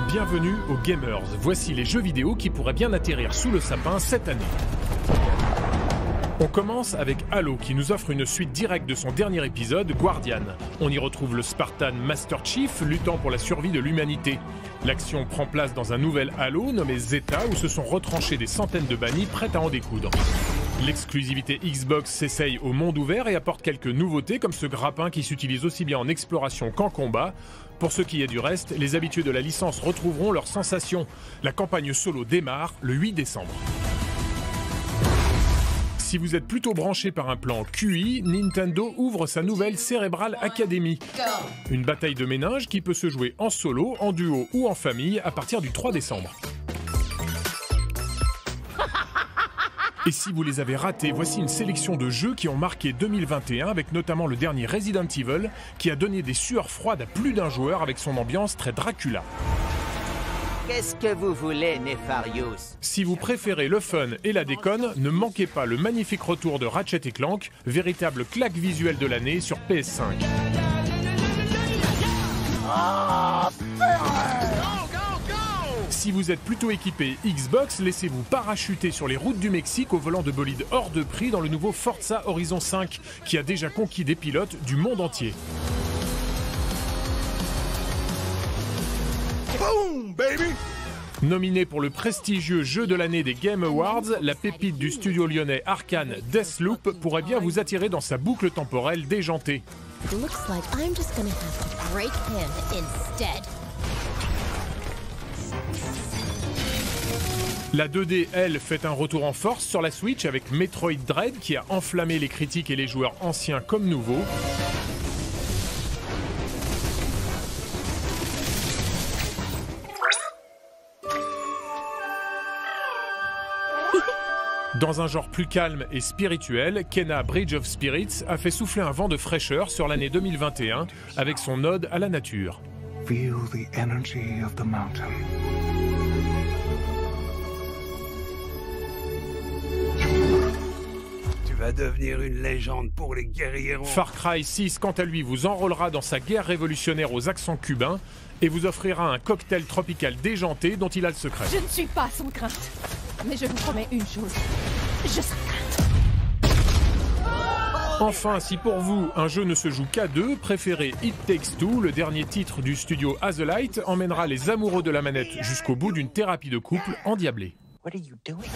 Bienvenue aux Gamers. Voici les jeux vidéo qui pourraient bien atterrir sous le sapin cette année. On commence avec Halo qui nous offre une suite directe de son dernier épisode, Guardian. On y retrouve le Spartan Master Chief luttant pour la survie de l'humanité. L'action prend place dans un nouvel Halo nommé Zeta où se sont retranchés des centaines de bannis prêts à en découdre. L'exclusivité Xbox s'essaye au monde ouvert et apporte quelques nouveautés comme ce grappin qui s'utilise aussi bien en exploration qu'en combat. Pour ce qui est du reste, les habitués de la licence retrouveront leurs sensations. La campagne solo démarre le 8 décembre. Si vous êtes plutôt branché par un plan QI, Nintendo ouvre sa nouvelle Cerebral Academy. Une bataille de méninges qui peut se jouer en solo, en duo ou en famille à partir du 3 décembre. Et si vous les avez ratés, voici une sélection de jeux qui ont marqué 2021 avec notamment le dernier Resident Evil qui a donné des sueurs froides à plus d'un joueur avec son ambiance très Dracula. Qu'est-ce que vous voulez, Nefarious? Si vous préférez le fun et la déconne, ne manquez pas le magnifique retour de Ratchet & Clank, véritable claque visuelle de l'année sur PS5. Si vous êtes plutôt équipé Xbox, laissez-vous parachuter sur les routes du Mexique au volant de bolides hors de prix dans le nouveau Forza Horizon 5, qui a déjà conquis des pilotes du monde entier. Boom, baby! Nominé pour le prestigieux jeu de l'année des Game Awards, la pépite du studio lyonnais Arkane Deathloop pourrait bien vous attirer dans sa boucle temporelle déjantée. Looks like I'm just gonna have to break him instead. La 2D, elle, fait un retour en force sur la Switch avec Metroid Dread qui a enflammé les critiques et les joueurs anciens comme nouveaux. Dans un genre plus calme et spirituel, Kena Bridge of Spirits a fait souffler un vent de fraîcheur sur l'année 2021 avec son ode à la nature. Feel the energy of the mountain. Tu vas devenir une légende pour les guerrieros. Far Cry 6, quant à lui, vous enrôlera dans sa guerre révolutionnaire aux accents cubains et vous offrira un cocktail tropical déjanté dont il a le secret. Je ne suis pas sans crainte. Mais je vous promets une chose. Je serai crainte. Enfin, si pour vous, un jeu ne se joue qu'à deux, préférez It Takes Two, le dernier titre du studio Hazelight, emmènera les amoureux de la manette jusqu'au bout d'une thérapie de couple endiablée. What are you doing?